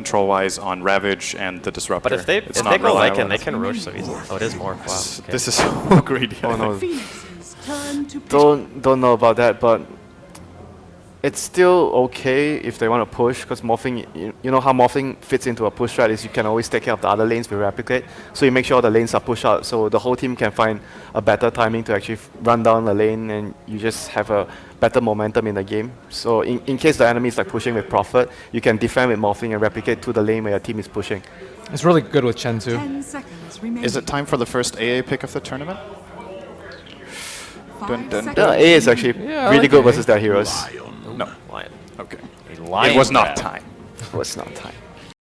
control-wise on Ravage and the Disruptor. But if they go Lycan, they can Roche so easily. Oh, it is more. Wow. Okay. This is so greedy. Oh no. Don't know about that, but it's still okay if they want to push, because morphing, you know how morphing fits into a push strat is you can always take care of the other lanes with replicate. So you make sure the lanes are pushed out, so the whole team can find a better timing to actually run down the lane, and you just have a better momentum in the game. So in case the enemy is like pushing with Prophet, you can defend with morphing and replicate to the lane where your team is pushing. It's really good with Chen too. 10 seconds remaining. Is it time for the first AA pick of the tournament? Dun, dun, dun. Yeah, A is actually really good versus their heroes. No. Lion. Okay. A lion It was not grab. time. It was not time.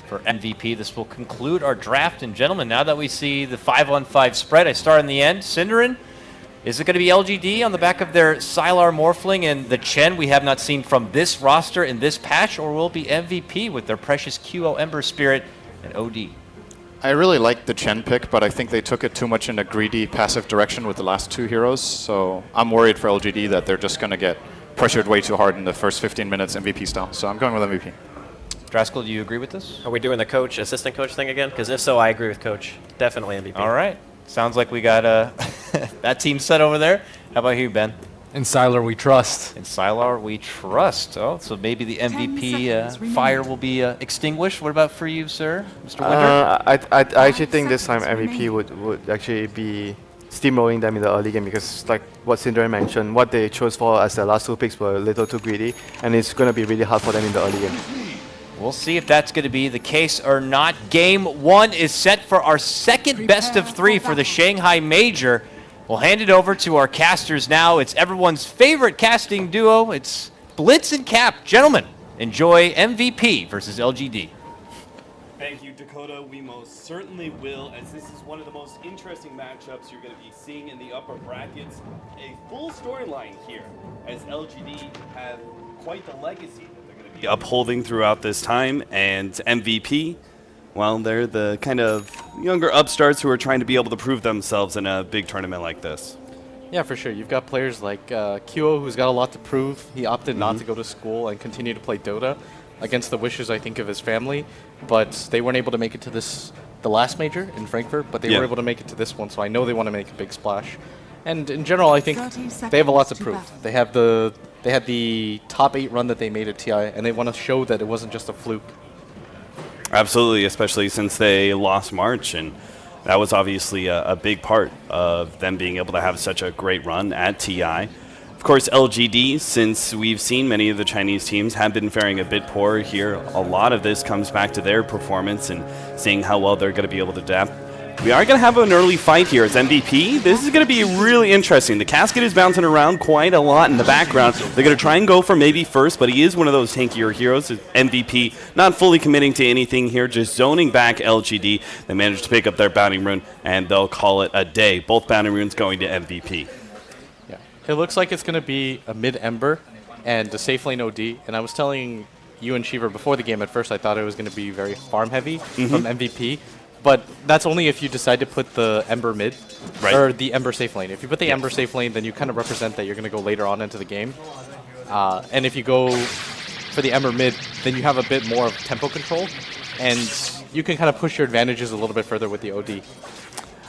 For MVP, this will conclude our draft. And gentlemen, now that we see the 5-on-5 spread, I start in the end. Synderin, is it going to be LGD on the back of their Sylar Morphling and the Chen we have not seen from this roster in this patch, or will it be MVP with their precious QO Ember Spirit and OD? I really like the Chen pick, but I think they took it too much in a greedy passive direction with the last two heroes. So I'm worried for LGD that they're just going to get pressured way too hard in the first 15 minutes MVP style. So I'm going with MVP. Draskell, do you agree with this? Are we doing the coach, assistant coach thing again? Because if so, I agree with coach. Definitely MVP. All right. Sounds like we got that team set over there. How about you, Ben? In Sylar, we trust. In Sylar, we trust. Oh, so maybe the MVP fire will be extinguished. What about for you, sir, Mr. Winder? I actually think this time MVP would actually be steamrolling them in the early game, because like what Synderin mentioned, what they chose for as their last two picks were a little too greedy, and it's going to be really hard for them in the early game. We'll see if that's going to be the case or not. Game 1 is set for our second best of 3 for the Shanghai Major. We'll hand it over to our casters now. It's everyone's favorite casting duo. It's Blitz and Cap. Gentlemen, enjoy MVP versus LGD. Thank you, Dakota. We most certainly will, as this is one of the most interesting matchups you're going to be seeing in the upper brackets. A full storyline here, as LGD have quite the legacy that they're going to be upholding throughout this time, and MVP, well, they're the kind of younger upstarts who are trying to be able to prove themselves in a big tournament like this. Yeah, for sure. You've got players like QO, who's got a lot to prove. He opted not to go to school and continue to play Dota against the wishes, I think, of his family. But they weren't able to make it to the last major in Frankfurt, but they were able to make it to this one, so I know they want to make a big splash. And in general, I think they have a lot to prove. They had the top 8 run that they made at TI, and they want to show that it wasn't just a fluke. Absolutely, especially since they lost March, and that was obviously a big part of them being able to have such a great run at TI. Of course, LGD, since we've seen many of the Chinese teams have been faring a bit poor here, a lot of this comes back to their performance and seeing how well they're going to be able to adapt. We are going to have an early fight here as MVP. This is going to be really interesting. The casket is bouncing around quite a lot in the background. They're going to try and go for maybe first, but he is one of those tankier heroes. MVP not fully committing to anything here, just zoning back LGD. They managed to pick up their bounty rune, and they'll call it a day. Both bounty runes going to MVP. Yeah, it looks like it's going to be a mid-Ember and a safe lane OD. And I was telling you and Shiver before the game, at first I thought it was going to be very farm-heavy from MVP. But that's only if you decide to put the Ember mid, or the Ember safe lane. If you put the Ember safe lane, then you kind of represent that you're going to go later on into the game. And if you go for the Ember mid, then you have a bit more of tempo control, and you can kind of push your advantages a little bit further with the OD.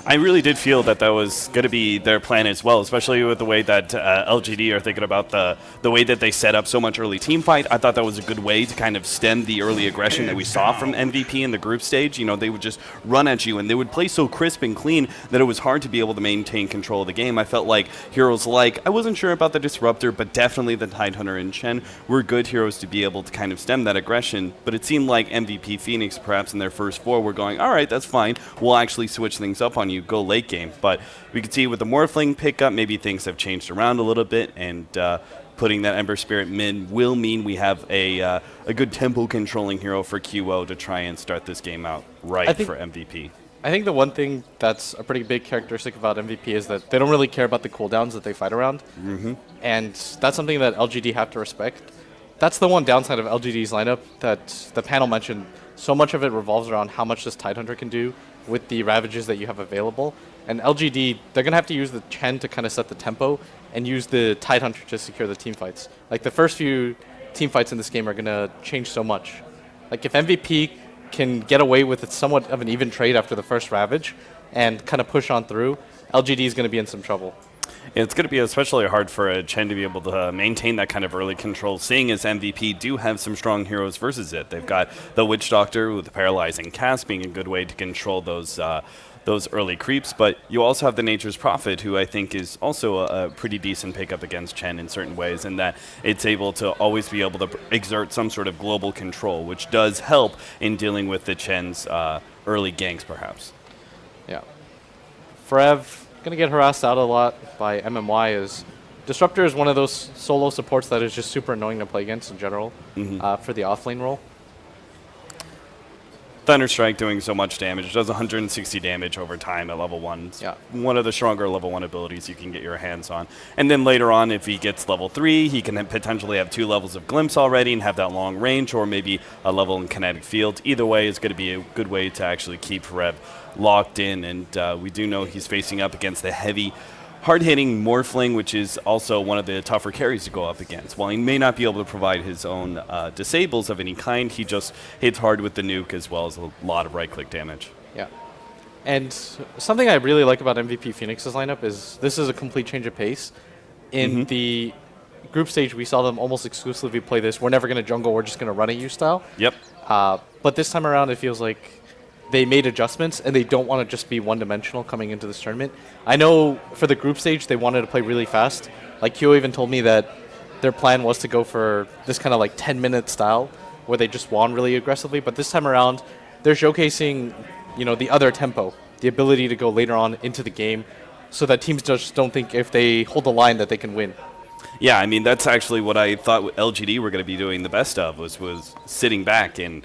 I really did feel that that was going to be their plan as well, especially with the way that LGD are thinking about the way that they set up so much early team fight. I thought that was a good way to kind of stem the early aggression that we saw from MVP in the group stage. You know, they would just run at you, and they would play so crisp and clean that it was hard to be able to maintain control of the game. I felt like heroes like, I wasn't sure about the Disruptor, but definitely the Tidehunter and Chen were good heroes to be able to kind of stem that aggression. But it seemed like MVP Phoenix, perhaps in their first 4, were going, all right, that's fine. We'll actually switch things up on you, go late game. But we could see with the Morphling pickup, maybe things have changed around a little bit, and putting that Ember Spirit mid will mean we have a good tempo controlling hero for QO to try and start this game out right for MVP. I think the one thing that's a pretty big characteristic about MVP is that they don't really care about the cooldowns that they fight around. And that's something that LGD have to respect. That's the one downside of LGD's lineup that the panel mentioned. So much of it revolves around how much this Tidehunter can do with the Ravages that you have available. And LGD, they're going to have to use the Chen to kind of set the tempo and use the Tidehunter to secure the team fights. Like, the first few team fights in this game are going to change so much. Like, if MVP can get away with it somewhat of an even trade after the first Ravage and kind of push on through, LGD is going to be in some trouble. It's going to be especially hard for Chen to be able to maintain that kind of early control, seeing as MVP do have some strong heroes versus it. They've got the Witch Doctor with the Paralyzing Cast being a good way to control those early creeps, but you also have the Nature's Prophet, who I think is also a pretty decent pickup against Chen in certain ways, in that it's able to always be able to exert some sort of global control, which does help in dealing with the Chen's early ganks, perhaps. Yeah. Forev going to get harassed out a lot by MMY. Is Disruptor is one of those solo supports that is just super annoying to play against in general for the offlane role. Thunderstrike doing so much damage. It does 160 damage over time at level 1. It's one of the stronger level 1 abilities you can get your hands on. And then later on, if he gets level 3, he can potentially have 2 levels of Glimpse already and have that long range, or maybe a level in Kinetic Field. Either way is going to be a good way to actually keep Rev locked in. And we do know he's facing up against the heavy, hard-hitting Morphling, which is also one of the tougher carries to go up against. While he may not be able to provide his own disables of any kind, he just hits hard with the nuke as well as a lot of right-click damage. Yeah. And something I really like about MVP Phoenix's lineup is this is a complete change of pace. In the group stage, we saw them almost exclusively play this, we're never going to jungle, we're just going to run at you style. Yep. But this time around, it feels like they made adjustments, and they don't want to just be one-dimensional coming into this tournament. I know for the group stage, they wanted to play really fast. Like, Kyo even told me that their plan was to go for this kind of like 10-minute style where they just won really aggressively. But this time around, they're showcasing, the other tempo, the ability to go later on into the game so that teams just don't think if they hold the line that they can win. Yeah, I mean, that's actually what I thought LGD were going to be doing the best of, was sitting back and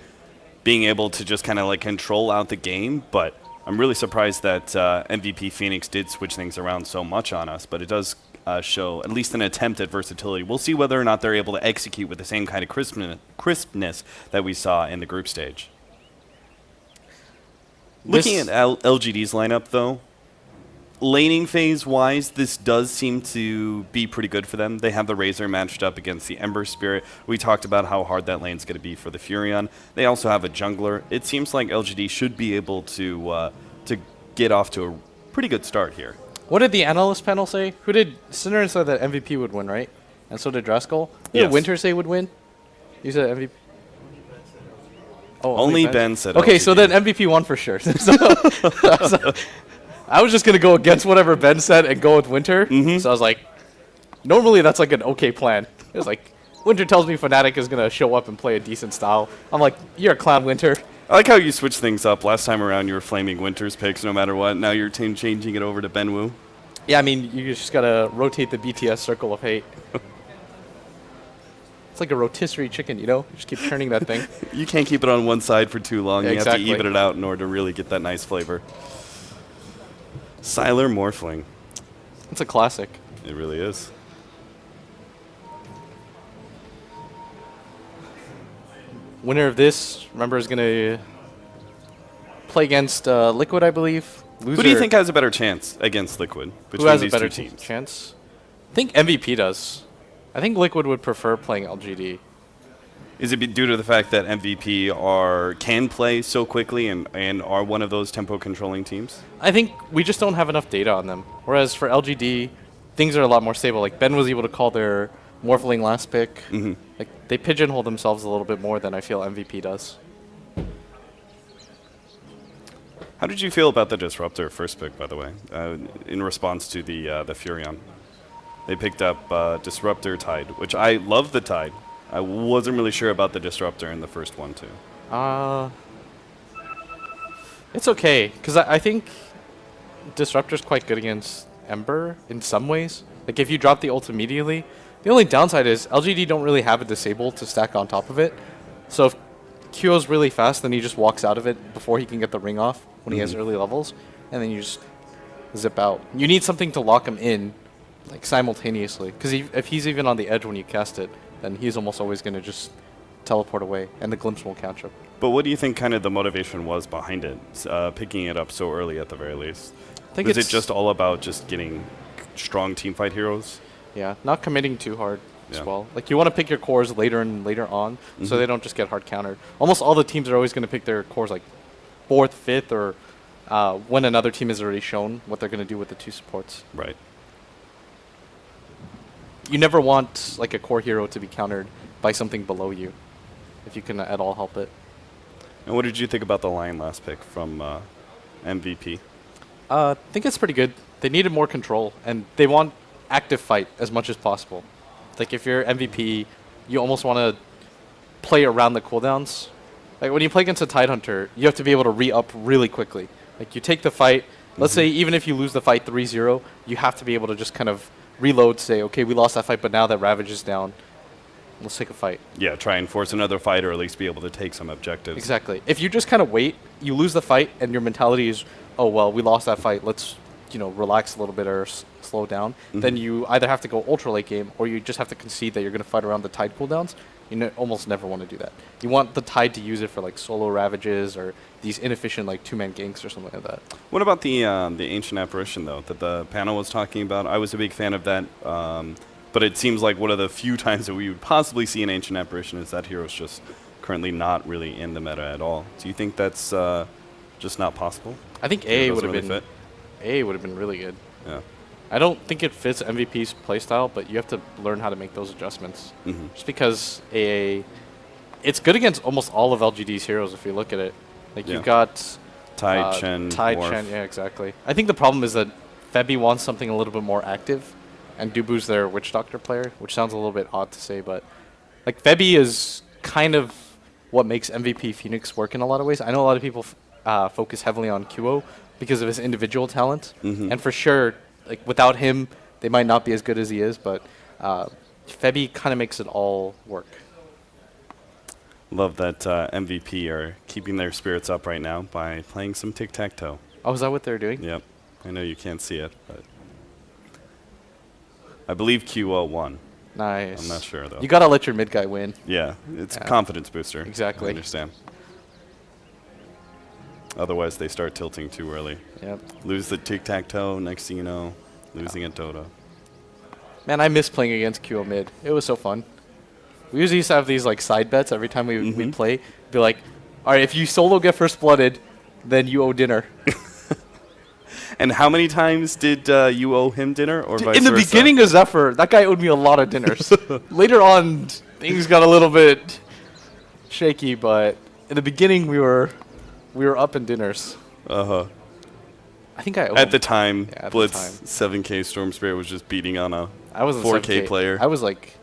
being able to just kind of like control out the game. But I'm really surprised that MVP Phoenix did switch things around so much on us, but it does show at least an attempt at versatility. We'll see whether or not they're able to execute with the same kind of crispness that we saw in the group stage. Looking at LGD's lineup, though, laning phase-wise, this does seem to be pretty good for them. They have the Razor matched up against the Ember Spirit. We talked about how hard that lane's going to be for the Furion. They also have a jungler. It seems like LGD should be able to get off to a pretty good start here. What did the analyst panel say? Synderen said that MVP would win, right? And so did Driscoll. Who did Winter say would win? You said MVP. Oh, only Ben said okay, LGD. so then MVP won for sure. So I was just going to go against whatever Ben said and go with Winter. So I was like, normally that's like an okay plan. It was like, Winter tells me Fnatic is going to show up and play a decent style. I'm like, you're a clown, Winter. I like how you switched things up. Last time around, you were flaming Winter's picks no matter what. Now you're changing it over to Ben Wu. Yeah, I mean, you just got to rotate the BTS circle of hate. It's like a rotisserie chicken, You just keep turning that thing. You can't keep it on one side for too long. Yeah, you exactly. have to even it out in order to really get that nice flavor. Sylar Morphling. It's a classic. It really is. Winner of this, remember, is going to play against Liquid, I believe. Loser. Who do you think has a better chance against Liquid Who between has a these better two teams? chance? I think MVP does. I think Liquid would prefer playing LGD. Is it due to the fact that MVP can play so quickly and are one of those tempo controlling teams? I think we just don't have enough data on them. Whereas for LGD, things are a lot more stable. Like Ben was able to call their Morphling last pick. Like they pigeonhole themselves a little bit more than I feel MVP does. How did you feel about the Disruptor first pick, by the way, in response to the Furion? They picked up Disruptor Tide, which I love the Tide. I wasn't really sure about the Disruptor in the first one, too. It's okay, because I think Disruptor's quite good against Ember in some ways. Like if you drop the ult immediately, the only downside is LGD don't really have a disable to stack on top of it. So if Q's really fast, then he just walks out of it before he can get the ring off when he has early levels, and then you just zip out. You need something to lock him in, like simultaneously, because if he's even on the edge when you cast it, then he's almost always going to just teleport away, and the glimpse won't catch him. But what do you think kind of the motivation was behind it, picking it up so early at the very least? I think Was it just all about just getting strong teamfight heroes? Yeah, not committing too hard. as Yeah. well. Like you want to pick your cores later and later on, so they don't just get hard countered. Almost all the teams are always going to pick their cores like 4th, 5th, or when another team has already shown what they're going to do with the 2 supports. Right. You never want like a core hero to be countered by something below you, if you can at all help it. And what did you think about the Lion last pick from MVP? I think it's pretty good. They needed more control, and they want active fight as much as possible. Like if you're MVP, you almost want to play around the cooldowns. Like when you play against a Tidehunter, you have to be able to re-up really quickly. Like you take the fight, let's say even if you lose the fight 3-0, you have to be able to just kind of reload, say, okay, we lost that fight, but now that Ravage is down, let's take a fight. Yeah, try and force another fight or at least be able to take some objectives. Exactly. If you just kind of wait, you lose the fight, and your mentality is, oh, well, we lost that fight, let's relax a little bit or slow down, then you either have to go ultra late game or you just have to concede that you're going to fight around the Tide cooldowns. You almost never want to do that. You want the Tide to use it for like solo Ravages or these inefficient like 2-man ganks or something like that. What about the Ancient Apparition, though, that the panel was talking about? I was a big fan of that, but it seems like one of the few times that we would possibly see an Ancient Apparition is that hero's just currently not really in the meta at all. Do you think that's just not possible? I think It A would doesn't have really been fit? A would have been really good. Yeah. I don't think it fits MVP's playstyle, but you have to learn how to make those adjustments. Just because AA, it's good against almost all of LGD's heroes if you look at it. Like Yeah. you've got Tide, Chen, Tide, Morph. Chen, yeah, exactly. I think the problem is that Febby wants something a little bit more active, and Dubu's their Witch Doctor player, which sounds a little bit odd to say, but like Febby is kind of what makes MVP Phoenix work in a lot of ways. I know a lot of people focus heavily on QO because of his individual talent, and for sure, like without him, they might not be as good as he is, but Febby kind of makes it all work. Love that MVP are keeping their spirits up right now by playing some tic-tac-toe. Oh, is that what they're doing? Yep. I know you can't see it, but I believe QO won. Nice. I'm not sure, though. You gotta let your mid guy win. Yeah, it's a Yeah. confidence booster. Exactly. I understand. Otherwise, they start tilting too early. Yep. Lose the tic-tac-toe, next thing you know, losing at DoTa. Man, I miss playing against QO mid. It was so fun. We usually used to have these like side bets every time we'd play. Be like, all right, if you solo get first blooded, then you owe dinner. And how many times did you owe him dinner, or vice In the versa? beginning of Zephyr, that guy owed me a lot of dinners. Later on, things got a little bit shaky, but in the beginning, we were up in dinners. Uh-huh. I think I owed At him. the time, Yeah, at the Blitz time. 7K Storm Spirit was just beating on a I was a 4K 7K player. I was like,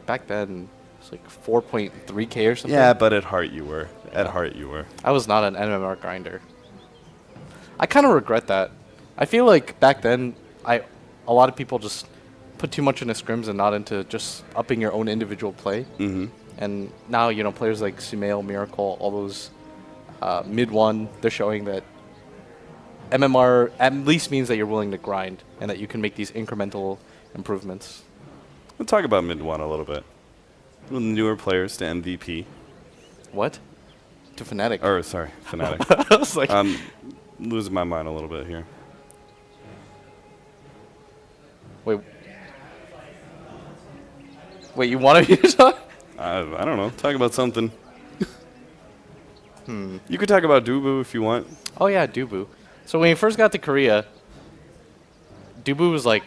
back then, it was like 4.3K or something. Yeah, but at heart you were. Yeah. At heart you were. I was not an MMR grinder. I kind of regret that. I feel like back then, a lot of people just put too much into scrims and not into just upping your own individual play. And now, players like Sumail, Miracle, all those mid one, they're showing that MMR at least means that you're willing to grind and that you can make these incremental improvements. We'll talk about mid one a little bit. The newer players to MVP. What? To Fnatic. Or, sorry, Fnatic. I was like, I'm losing my mind a little bit here. wait, you wanted me to talk? I don't know. Talk about something. You could talk about Dubu if you want. Oh yeah, Dubu. So when he first got to Korea, Dubu was like,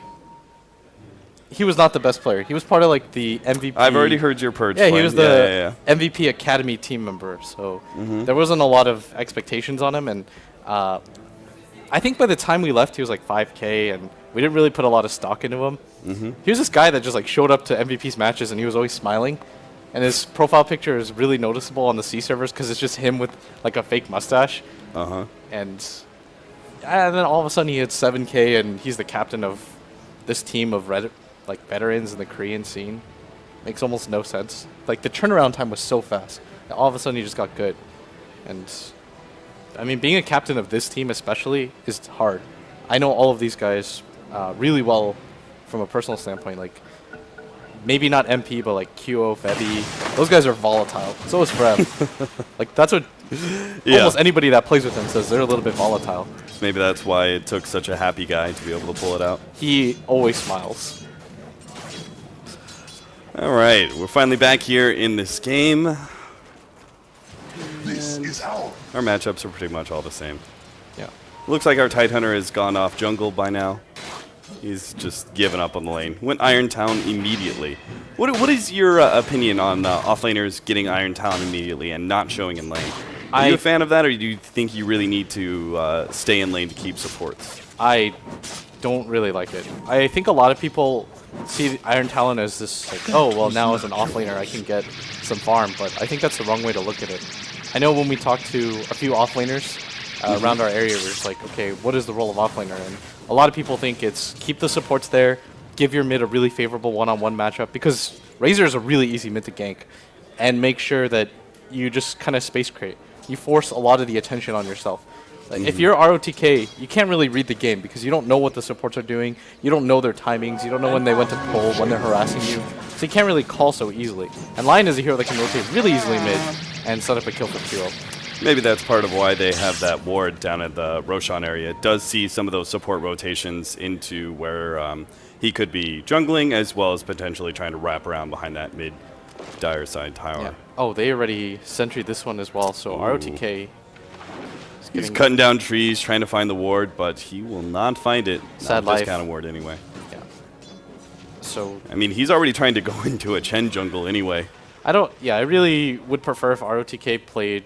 he was not the best player. He was part of like the MVP. I've already heard your purge. Yeah, he plan. was Yeah. the MVP Academy team member. So there wasn't a lot of expectations on him, and I think by the time we left, he was like 5K, and we didn't really put a lot of stock into him. He was this guy that just like showed up to MVP's matches, and he was always smiling. And his profile picture is really noticeable on the C servers because it's just him with like a fake mustache. And then all of a sudden he hits 7K, and he's the captain of this team of veterans in the Korean scene. Makes almost no sense. Like the turnaround time was so fast. All of a sudden he just got good. And I mean, being a captain of this team especially is hard. I know all of these guys really well from a personal standpoint. Like maybe not MP, but like QO, Febby. Those guys are volatile. So is Frem. Like that's what almost anybody that plays with him says. They're a little bit volatile. Maybe that's why it took such a happy guy to be able to pull it out. He always smiles. All right, we're finally back here in this game. Our matchups are pretty much all the same. Yeah. Looks like our Tidehunter has gone off jungle by now. He's just given up on the lane. Went Iron Town immediately. What is your opinion on offlaners getting Iron Town immediately and not showing in lane? Are you a fan of that, or do you think you really need to stay in lane to keep supports? I don't really like it. I think a lot of people see Iron Talon as this, like, oh, well, now as an offlaner I can get some farm, but I think that's the wrong way to look at it. I know when we talk to a few offlaners around our area, we're just like, okay, what is the role of offlaner? And a lot of people think it's keep the supports there, give your mid a really favorable one-on-one matchup, because Razor is a really easy mid to gank, and make sure that you just kind of space create. You force a lot of the attention on yourself. Like, if you're ROTK, you can't really read the game because you don't know what the supports are doing. You don't know their timings. You don't know when they went to pull, when they're harassing you. So you can't really call so easily. And Lion is a hero that can rotate really easily mid and set up a kill for 2-0. Maybe that's part of why they have that ward down at the Roshan area. It does see some of those support rotations into where he could be jungling, as well as potentially trying to wrap around behind that mid dire side tower. Yeah. Oh, they already sentryed this one as well, so ROTK... He's cutting down trees, trying to find the ward, but he will not find it. Sad not life. this kind of ward anyway. Yeah. So... I mean, he's already trying to go into a Chen jungle anyway. I really would prefer if ROTK played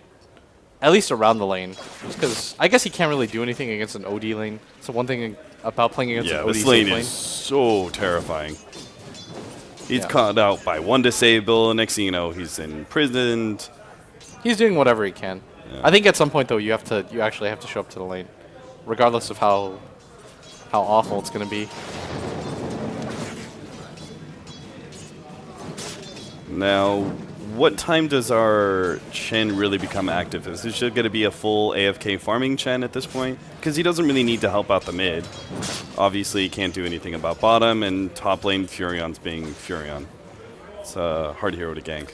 at least around the lane. Just because I guess he can't really do anything against an OD lane. So one thing about playing against an OD this lane lane is so terrifying. He's Yeah. caught out by one disable, and next thing you know, he's imprisoned. he's doing whatever he can. Yeah. I think at some point though you actually have to show up to the lane, regardless of how awful it's gonna be. Now, what time does our Chen really become active? Is this going to be a full AFK farming Chen at this point? Because he doesn't really need to help out the mid. Obviously, he can't do anything about bottom, and top lane Furion's being Furion. It's a hard hero to gank.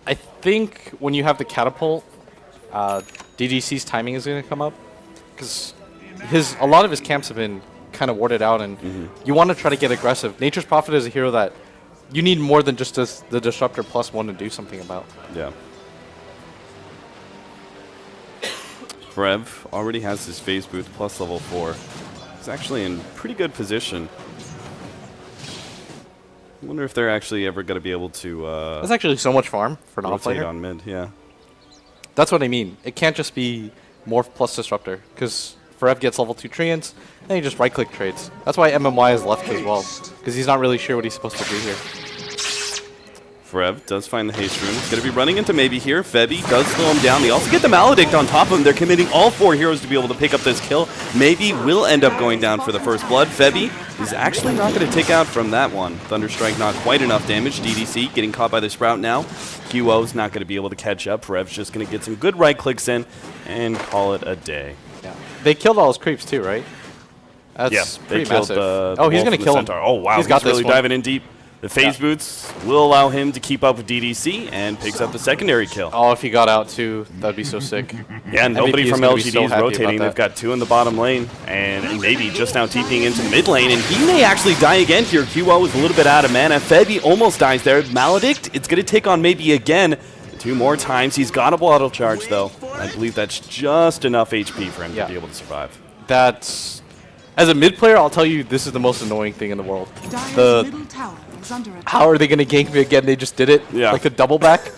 I think when you have the catapult, DGC's timing is going to come up, because a lot of his camps have been kind of warded out, and you want to try to get aggressive. Nature's Prophet is a hero that you need more than just the Disruptor +1 to do something about. Yeah. Brev already has his phase booth plus level 4. He's actually in pretty good position. I wonder if they're actually ever going to be able to That's actually so much farm for an rotate offlaner. on mid. Yeah. That's what I mean. It can't just be Morph plus Disruptor, because Forev gets level 2 Treants, and he just right-click trades. That's why MMY is left as well, because he's not really sure what he's supposed to do here. Forev does find the haste rune. He's going to be running into maybe here. Febby does slow him down. They also get the Maledict on top of him. They're committing all 4 heroes to be able to pick up this kill. Maybe will end up going down for the first blood. Febby is actually not going to take out from that one. Thunderstrike not quite enough damage. DDC getting caught by the Sprout now. QO's not going to be able to catch up. Forev's just going to get some good right clicks in and call it a day. Yeah. They killed all his creeps too, right? That's Yeah, they pretty killed massive. the Oh, he's wolf going and to the kill him. centaur. Oh, wow. He's got this really one. diving in deep. The phase boots will allow him to keep up with DDC and picks up the secondary kill. Oh, if he got out too, that'd be so sick. Yeah, nobody MVP is from gonna be LGD so is happy rotating. about They've that. got 2 in the bottom lane, and maybe just now TPing into the mid lane, and he may actually die again here. QO is a little bit out of mana. Febby almost dies there. Maledict, it's going to take on maybe again 2 more times. He's got a bottle charge, though. I believe that's just enough HP for him to be able to survive. That's... As a mid player, I'll tell you, this is the most annoying thing in the world. How are they going to gank me again? They just did it. Yeah. Like the double back.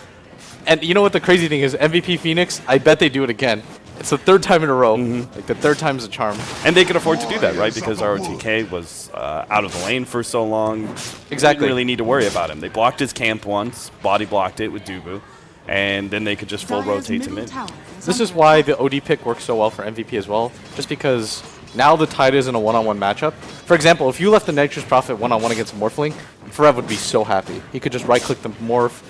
And you know what the crazy thing is? MVP Phoenix, I bet they do it again. It's the 3rd time in a row. Like the 3rd time's a charm. And they can afford to do that, right? Because ROTK was out of the lane for so long. Exactly. They didn't really need to worry about him. They blocked his camp once, body blocked it with Dubu, and then they could just full rotate to mid. This is why the OD pick works so well for MVP as well. Just because now the Tide is in a one-on-one matchup. For example, if you left the Nature's Prophet one-on-one against a Morphling, Forev would be so happy. He could just right-click the Morph,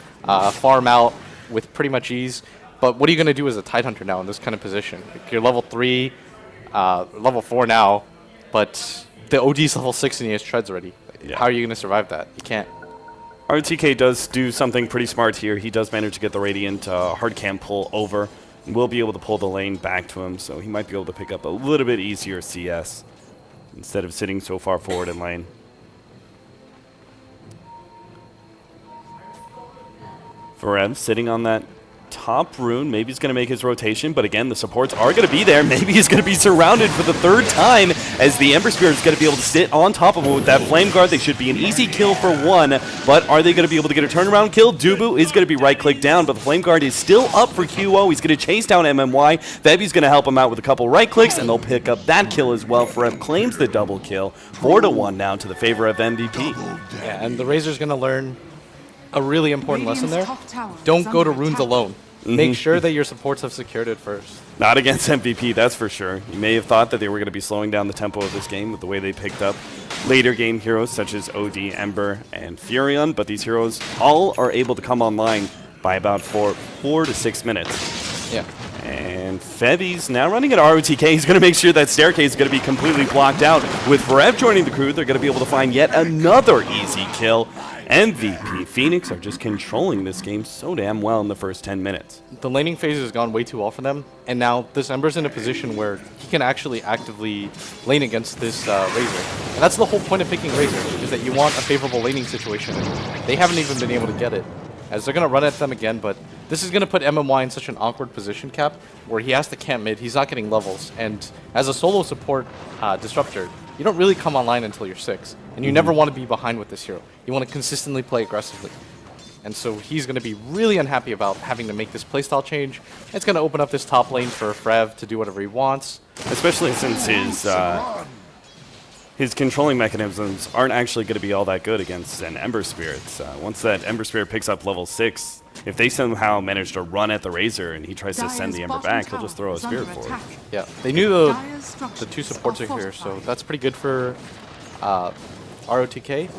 farm out with pretty much ease. But what are you going to do as a Tidehunter now in this kind of position? Like you're level 3, level 4 now, but the OD's level 6 and he has treads already. Yeah. How are you going to survive that? You can't. RTK does do something pretty smart here. He does manage to get the Radiant hard cam pull over. Will be able to pull the lane back to him, so he might be able to pick up a little bit easier CS instead of sitting so far forward in lane. Forev sitting on that top rune. Maybe he's going to make his rotation, but again, the supports are going to be there. Maybe he's going to be surrounded for the third time as the Ember Spirit is going to be able to sit on top of him with that Flame Guard. They should be an easy kill for one, but are they going to be able to get a turnaround kill? Dubu is going to be right-clicked down, but the Flame Guard is still up for QO. He's going to chase down MMY. Vevy's going to help him out with a couple right-clicks, and they'll pick up that kill as well. Forev claims the double kill. 4-1 now to the favor of MVP. Yeah, and the Razor's going to learn a really important lesson there. Don't go to runes alone. Make sure that your supports have secured it first. Not against MVP, that's for sure. You may have thought that they were going to be slowing down the tempo of this game with the way they picked up later game heroes such as OD, Ember, and Furion, but these heroes all are able to come online by about 4 to 6 minutes. Yeah. And Fevy's now running an ROTK. He's going to make sure that staircase is going to be completely blocked out. With Forev joining the crew, they're going to be able to find yet another easy kill. MVP Phoenix are just controlling this game so damn well in the first 10 minutes. The laning phase has gone way too well for them, and now this Ember's in a position where he can actually actively lane against this Razor. And that's the whole point of picking Razor, is that you want a favorable laning situation. They haven't even been able to get it, as they're going to run at them again, but this is going to put MMY in such an awkward position, Cap, where he has to camp mid, he's not getting levels, and as a solo support disruptor, you don't really come online until you're 6, and you never want to be behind with this hero. You want to consistently play aggressively. And so he's going to be really unhappy about having to make this playstyle change. It's going to open up this top lane for Frev to do whatever he wants. Especially since his controlling mechanisms aren't actually going to be all that good against an Ember Spirit. Once that Ember Spirit picks up level 6, if they somehow manage to run at the Razor and he tries to send the Ember back, he'll just throw a Spirit forward. Yeah, they knew the two supports are here, so that's pretty good for ROTK.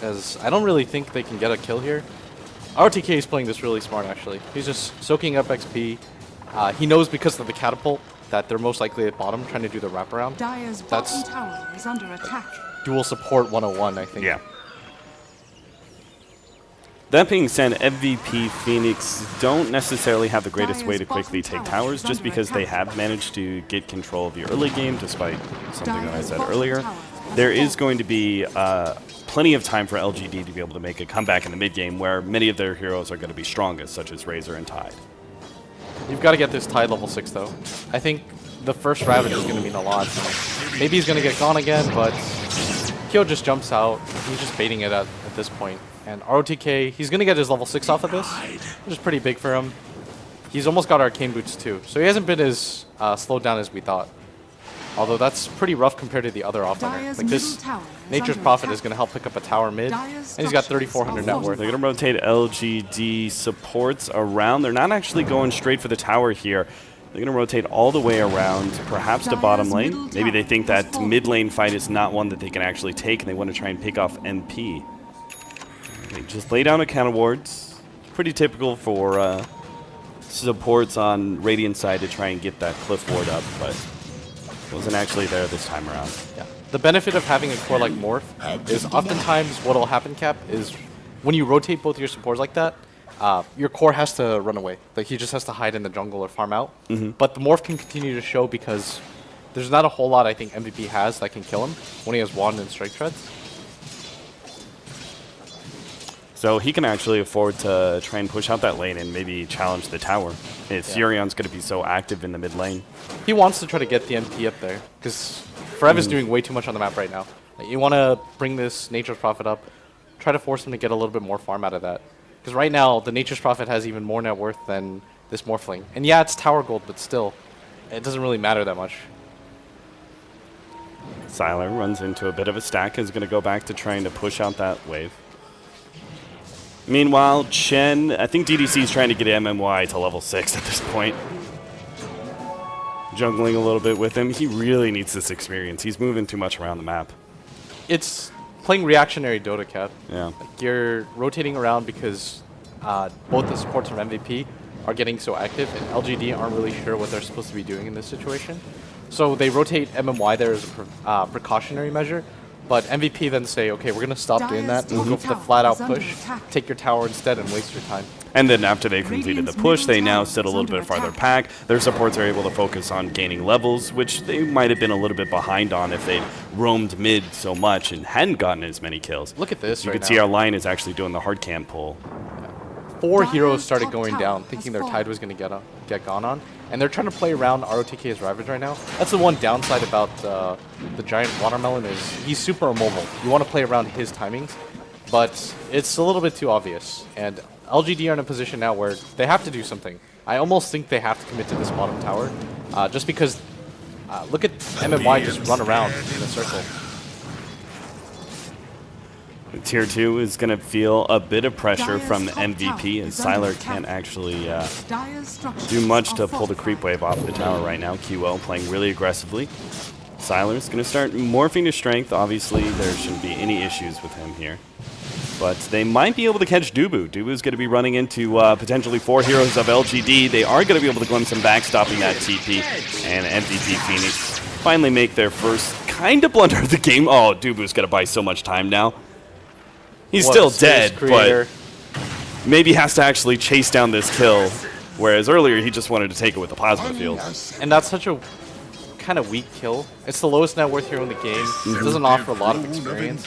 As I don't really think they can get a kill here. ROTK is playing this really smart, actually. He's just soaking up XP. He knows because of the catapult that they're most likely at bottom trying to do the wraparound. That's tower is under attack. Dual support 101, I think. Yeah. That being said, MVP Phoenix don't necessarily have the greatest way to quickly take towers just because they have managed to get control of the early game despite something that I said earlier. There is going to be plenty of time for LGD to be able to make a comeback in the mid game where many of their heroes are going to be strongest, such as Razor and Tide. You've got to get this Tide level 6, though. I think the first Ravage is going to mean a lot. Maybe he's going to get gone again, but Kyo just jumps out. He's just baiting it at this point. And ROTK, he's going to get his level 6 off of this, which is pretty big for him. He's almost got Arcane Boots, too. So he hasn't been as slowed down as we thought. Although that's pretty rough compared to the other offlaner. Like this, Nature's Prophet is going to help pick up a tower mid, and he's got 3,400 net worth. They're going to rotate LGD supports around. They're not actually going straight for the tower here. They're going to rotate all the way around, perhaps to bottom lane. Maybe they think that mid lane fight is not one that they can actually take, and they want to try and pick off MP. They just lay down a counter wards. Pretty typical for supports on Radiant side to try and get that cliff ward up, but wasn't actually there this time around. Yeah. The benefit of having a core like Morph is oftentimes what will happen, Cap, is when you rotate both your supports like that, your core has to run away. Like he just has to hide in the jungle or farm out. But the Morph can continue to show because there's not a whole lot I think MVP has that can kill him when he has Wand and Strike Treads. So he can actually afford to try and push out that lane and maybe challenge the tower. If Furion's going to be so active in the mid lane. He wants to try to get the NP up there because Forev is doing way too much on the map right now. Like, you want to bring this Nature's Prophet up, try to force him to get a little bit more farm out of that. Because right now, the Nature's Prophet has even more net worth than this Morphling. And yeah, it's tower gold, but still, it doesn't really matter that much. Sylar runs into a bit of a stack, is going to go back to trying to push out that wave. Meanwhile, Chen, I think DDC is trying to get MMY to level 6 at this point. Jungling a little bit with him. He really needs this experience. He's moving too much around the map. It's playing reactionary Dota, Cap. Yeah. Like you're rotating around because both the supports from MVP are getting so active, and LGD aren't really sure what they're supposed to be doing in this situation. So they rotate MMY there as a precautionary measure. But MVP then say, okay, we're going to stop doing that and go for the flat-out push, take your tower instead and waste your time. And then after they completed the push, they now sit a little bit farther back. Their supports are able to focus on gaining levels, which they might have been a little bit behind on if they'd roamed mid so much and hadn't gotten as many kills. Look at this You right can see now. our line is actually doing the hard camp pull. 4 heroes started going down, thinking their tide was going to get gone on, and they're trying to play around ROTK's Ravage right now. That's the one downside about the giant watermelon is he's super immobile. You want to play around his timings, but it's a little bit too obvious. And LGD are in a position now where they have to do something. I almost think they have to commit to this bottom tower, just because look at MMY just run around in a circle. Tier 2 is going to feel a bit of pressure from the MVP as Sylar can't actually do much to pull the creep wave off the tower right now. QO playing really aggressively. Sylar's going to start morphing to strength. Obviously, there shouldn't be any issues with him here. But they might be able to catch Dubu. Dubu's going to be running into potentially 4 heroes of LGD. They are going to be able to glimpse him backstopping that TP. And MVP Phoenix finally make their first kind of blunder of the game. Oh, Dubu's going to buy so much time now. He's still dead, but maybe has to actually chase down this kill, whereas earlier he just wanted to take it with the plasma field. And that's such a kind of weak kill. It's the lowest net worth hero in the game. It doesn't offer a lot of experience.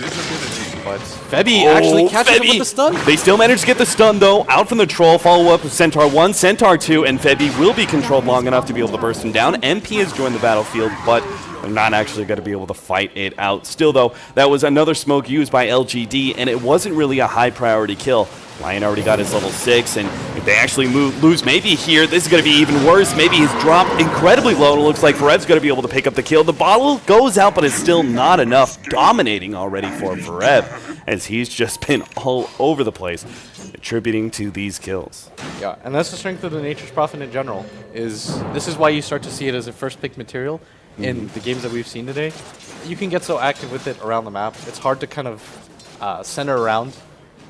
But Febby actually catches him with the stun. They still managed to get the stun, though. Out from the troll, follow up with Centaur 1, Centaur 2, and Febby will be controlled long enough to be able to burst him down. MP has joined the battlefield, but they're not actually going to be able to fight it out. Still, though, that was another smoke used by LGD, and it wasn't really a high priority kill. Lion already got his level 6, and if they actually lose maybe here, this is going to be even worse. Maybe he's dropped incredibly low, and it looks like Varev's going to be able to pick up the kill. The bottle goes out, but it's still not enough. Dominating already for Varev, as he's just been all over the place, attributing to these kills. Yeah, and that's the strength of the Nature's Prophet in general. This is why you start to see it as a first pick material in the games that we've seen today. You can get so active with it around the map. It's hard to kind of center around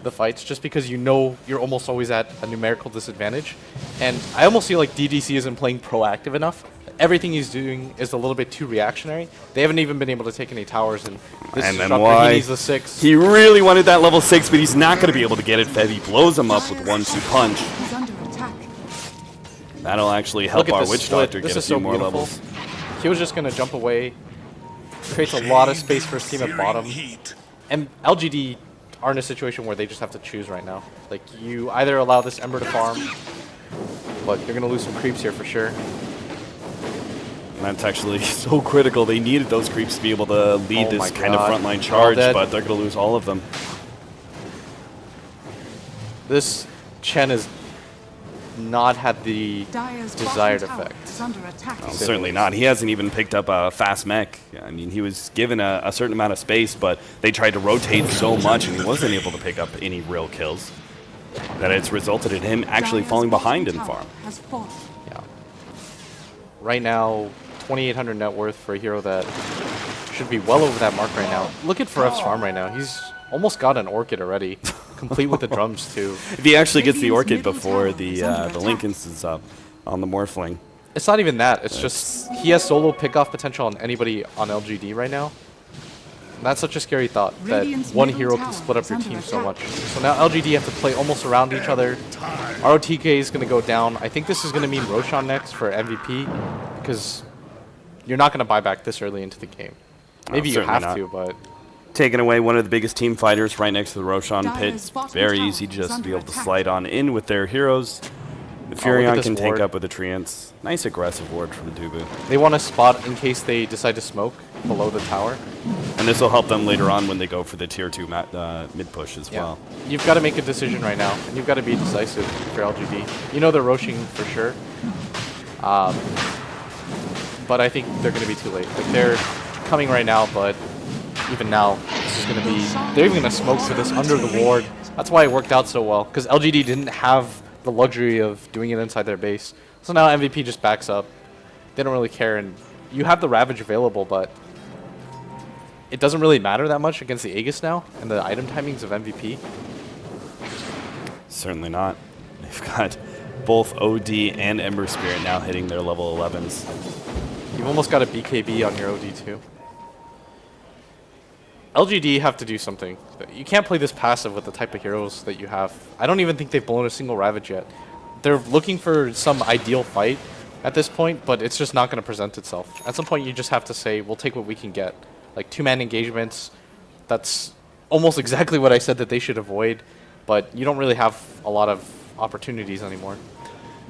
the fights just because you know you're almost always at a numerical disadvantage. And I almost feel like DDC isn't playing proactive enough. Everything he's doing is a little bit too reactionary. They haven't even been able to take any towers, and this and is then why? he needs the 6. He really wanted that level 6, but he's not going to be able to get it. Febby blows him up with 1-2 punch. That'll actually help our Witch Doctor get a few more levels. He was just going to jump away. Creates a lot of space for his team at bottom. And LGD are in a situation where they just have to choose right now. Like, you either allow this Ember to farm, but you're going to lose some creeps here for sure. And that's actually so critical. They needed those creeps to be able to lead this kind of frontline charge, but they're going to lose all of them. This Chen has not had the desired effect. No, certainly not. He hasn't even picked up a fast mech. I mean, he was given a certain amount of space, but they tried to rotate so much, and he wasn't able to pick up any real kills, that it's resulted in him actually falling behind in farm. Yeah. Right now, 2,800 net worth for a hero that should be well over that mark right now. Look at Varev's farm right now. He's almost got an Orchid already, complete with the drums too. If he actually gets the Orchid before the Lincolns is up on the Morphling. It's not even that. It's just he has solo pick-off potential on anybody on LGD right now. And that's such a scary thought, that one hero can split up your team so much. So now LGD have to play almost around each other. ROTK is going to go down. I think this is going to mean Roshan next for MVP, because you're not going to buy back this early into the game. Maybe you have to, but... Taking away one of the biggest team fighters right next to the Roshan pit. Very easy just to be able to slide on in with their heroes. The Furion can take up with the Treants. Nice aggressive ward from Dubu. They want a spot in case they decide to smoke below the tower. And this will help them later on when they go for the tier 2 mid push as well. You've got to make a decision right now, and you've got to be decisive for LGD. You know they're roshing for sure. But I think they're going to be too late. Like, they're coming right now, but even now, this is going to be... They're even going to smoke for this under the ward. That's why it worked out so well, because LGD didn't have the luxury of doing it inside their base. So now MVP just backs up. They don't really care, and you have the Ravage available, but it doesn't really matter that much against the Aegis now and the item timings of MVP. Certainly not. They've got both OD and Ember Spirit now hitting their level 11s. You've almost got a BKB on your OD too. LGD have to do something. You can't play this passive with the type of heroes that you have. I don't even think they've blown a single Ravage yet. They're looking for some ideal fight at this point, but it's just not going to present itself. At some point, you just have to say, we'll take what we can get. Like 2-man engagements, that's almost exactly what I said that they should avoid, but you don't really have a lot of opportunities anymore.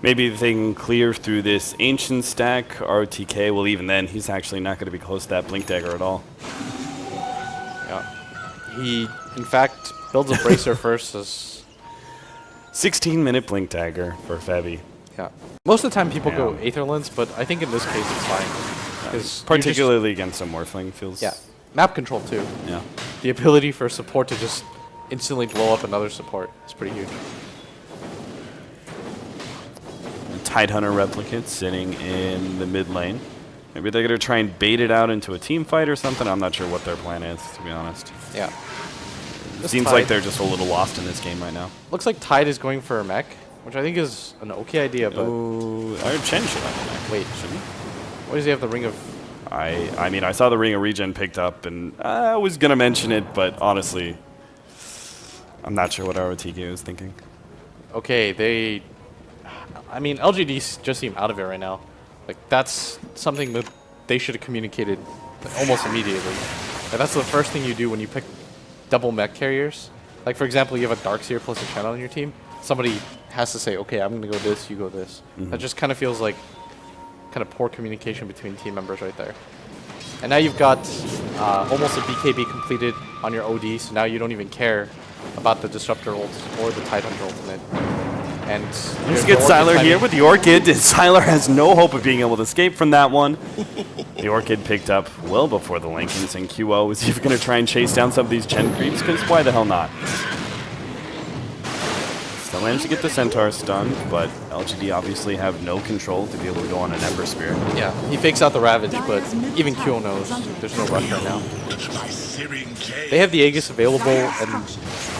Maybe if they can clear through this ancient stack, ROTK, well, even then, he's actually not going to be close to that Blink Dagger at all. Yeah. He, in fact, builds a Bracer first as... 16-minute Blink Dagger for Febby. Yeah. Most of the time people go Aetherlands, but I think in this case it's fine. 'Cause Particularly against a Morphling, feels... yeah. Map control too. Yeah. The ability for support to just instantly blow up another support is pretty huge. Tidehunter replicate sitting in the mid lane. Maybe they're going to try and bait it out into a team fight or something. I'm not sure what their plan is, to be honest. Yeah. It seems like they're just a little lost in this game right now. Looks like Tide is going for a mech, which I think is an okay idea, but... Oh, Chen should have a mech. Wait. Shouldn't he? Why does he have the Ring of... I mean, I saw the Ring of Regen picked up, and I was going to mention it, but honestly, I'm not sure what ROTK was thinking. Okay, they... I mean, LGD just seem out of it right now. Like, that's something that they should have communicated almost immediately. Like, that's the first thing you do when you pick double mech carriers. Like, for example, you have a Darkseer plus a Chen on your team. Somebody has to say, okay, I'm going to go this, you go this. That just kind of feels like kind of poor communication between team members right there. And now you've got almost a BKB completed on your OD, so now you don't even care about the Disruptor ult or the Tidehunter ultimate. And Let's get Sylar here with the Orchid. Sylar has no hope of being able to escape from that one. The Orchid picked up well before the Lincolns, and QO is even going to try and chase down some of these Chen creeps, because why the hell not? Still managed to get the Centaur stunned, but LGD obviously have no control to be able to go on an Ember Spear. Yeah, he fakes out the Ravage, but even QO knows there's no rush right now. They have the Aegis available, and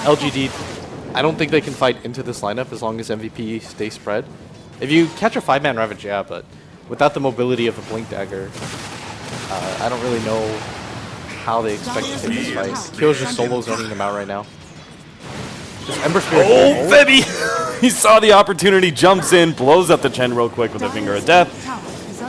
LGD, I don't think they can fight into this lineup as long as MVP stays spread. If you catch a 5-man Ravage, yeah, but without the mobility of a Blink Dagger, I don't really know how they expect to take this fight. Kyo's just solo zoning them out right now. This Ember Spear. Oh, Febby! He saw the opportunity, jumps in, blows up the Chen real quick with a Finger of Death.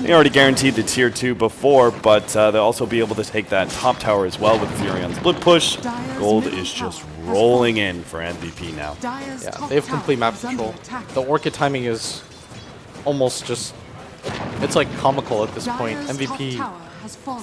They already guaranteed the tier 2 before, but they'll also be able to take that top tower as well with the Furion's Split Push. Gold is just rolling in for MVP now. Yeah, they have complete map control. The Orchid timing is almost just... It's like comical at this point. MVP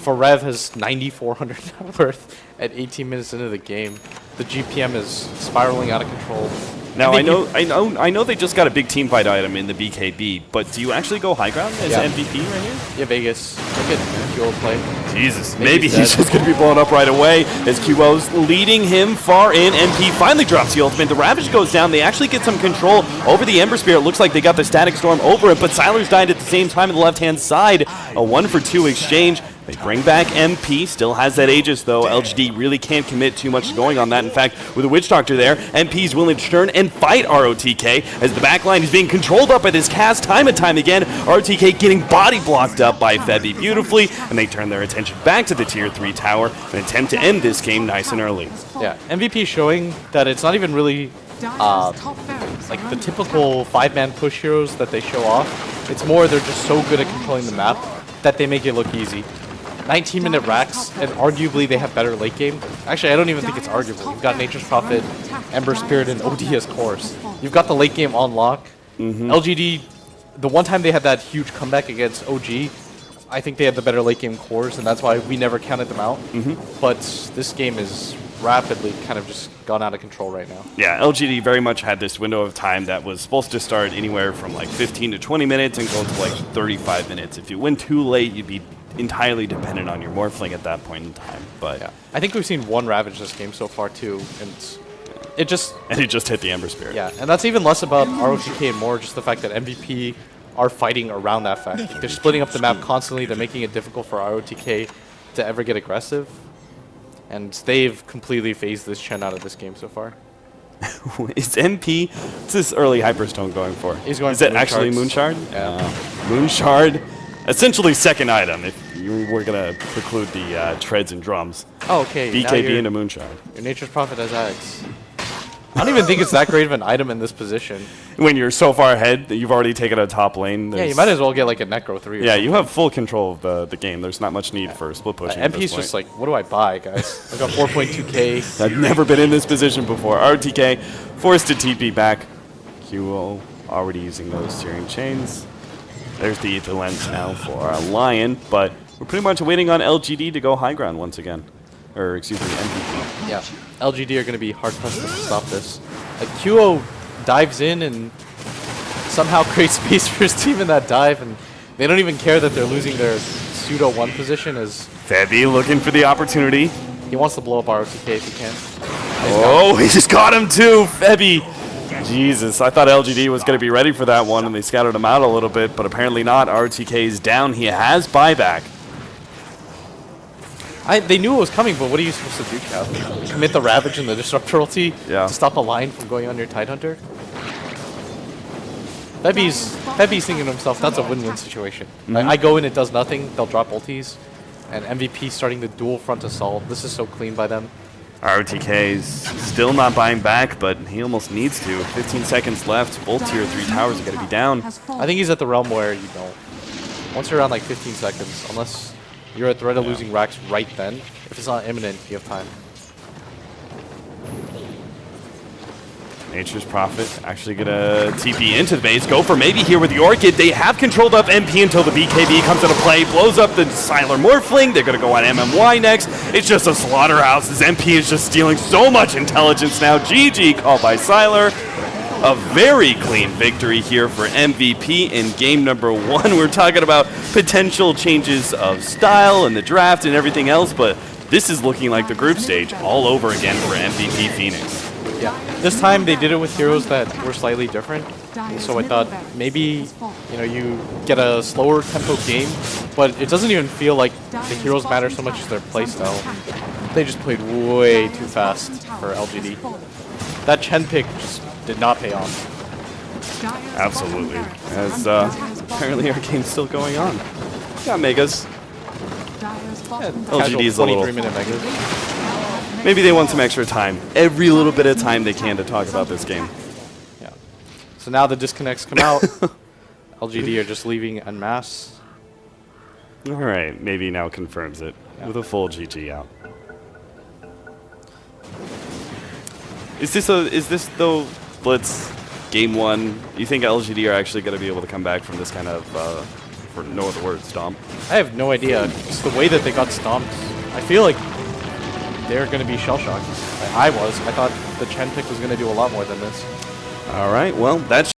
for Rev has 9,400 net worth at 18 minutes into the game. The GPM is spiraling out of control. Now I know they just got a big team fight item in the BKB, but do you actually go high ground as MVP right here? Yeah, Vegas. Look at QO play. Jesus, maybe he's just going to be blown up right away as QO's leading him far in. MP finally drops the ultimate. The Ravage goes down. They actually get some control over the Ember Spear. It looks like they got the Static Storm over it, but Sylar's died at the same time on the left-hand side. A 1-for-2 exchange. They bring back MP, still has that Aegis though. LGD really can't commit too much going on that. In fact, with a Witch Doctor there, MP's willing to turn and fight ROTK as the backline is being controlled up by this cast time and time again. ROTK getting body blocked up by Febby beautifully, and they turn their attention back to the tier 3 tower and attempt to end this game nice and early. Yeah, MVP showing that it's not even really like the typical 5-man push heroes that they show off. It's more they're just so good at controlling the map that they make it look easy. 19-minute racks, and arguably they have better late game. Actually, I don't even think it's arguable. You've got Nature's Prophet, Ember Spirit, and OD as cores. You've got the late game on lock. LGD, the one time they had that huge comeback against OG, I think they had the better late game cores, and that's why we never counted them out. But this game is rapidly kind of just gone out of control right now. Yeah, LGD very much had this window of time that was supposed to start anywhere from like 15 to 20 minutes and go to like 35 minutes. If you win too late, you'd be entirely dependent on your Morphling at that point in time. But yeah, I think we've seen one Ravage this game so far too, and it just hit the Ember Spirit. Yeah, and that's even less about ROTK and more just the fact that MVP are fighting around that fact. Like, they're splitting up the map constantly. They're making it difficult for ROTK to ever get aggressive, and they've completely phased this Chen out of this game so far. Is MP, what's this early Hyperstone going for? He's going Is for it actually Moonshard. Moonshard? Yeah. Moonshard, essentially second item if you were going to preclude the treads and drums. Oh, okay. BKB into Moonshard. Your Nature's Prophet has Axe. I don't even think it's that great of an item in this position. When you're so far ahead that you've already taken a top lane. Yeah, you might as well get like a Necro 3 or something. You have full control of the game. There's not much need for split pushing. MP's just like, what do I buy, guys? I got 4.2k. I've never been in this position before. RTK forced to TP back. QO already using those steering chains. There's the Ether Lens now for Lion, but we're pretty much waiting on LGD to go high ground once again. Or, excuse me, MVP. Yeah, LGD are going to be hard pressed to stop this. Like QO dives in and somehow creates space for his team in that dive, and they don't even care that they're losing their pseudo 1 position as Febby looking for the opportunity. he wants to blow up ROTK if he can. Oh, he just got him too, Febby. Jesus, I thought LGD was going to be ready for that one, and they scattered him out a little bit, but apparently not. RTK is down. He has buyback. They knew it was coming, but what are you supposed to do, Cal? Commit the Ravage and the Disruptor ulti Yeah. to stop a line from going on your Tidehunter? Febby's thinking to himself, that's a win-win situation. Like, I go in, it does nothing, they'll drop ultis, and MVP starting the dual front assault. This is so clean by them. RTK's still not buying back, but he almost needs to. 15 seconds left. Both tier 3 towers are going to be down. I think he's at the realm where you don't. Once you're around like 15 seconds, unless you're at threat of losing racks right then, if it's not imminent, you have time. Nature's Prophet actually going to TP into the base. Go for maybe here with the Orchid. They have controlled up MP until the BKB comes into play. Blows up the Siler Morphling. They're going to go on MMY next. It's just a slaughterhouse as MP is just stealing so much intelligence now. GG called by Siler. A very clean victory here for MVP in game number 1. We're talking about potential changes of style and the draft and everything else, but this is looking like the group stage all over again for MVP Phoenix. Yeah. This time they did it with heroes that were slightly different. So I thought maybe, you get a slower tempo game, but it doesn't even feel like the heroes matter so much as their playstyle. They just played way too fast for LGD. That Chen pick just did not pay off. Absolutely. As apparently our game's still going on. Got Megas. LGD is a little... 23-minute megas. Maybe they want some extra time. Every little bit of time they can to talk about this game. Yeah. So now the disconnects come out. LGD are just leaving en masse. All right, maybe now confirms it with a full GG out. Is this though Blitz game 1? You think LGD are actually going to be able to come back from this kind of, for no other word, stomp? I have no idea. It's the way that they got stomped. I feel like they're going to be shell shocked. I was. I thought the Chen pick was going to do a lot more than this. All right, well, that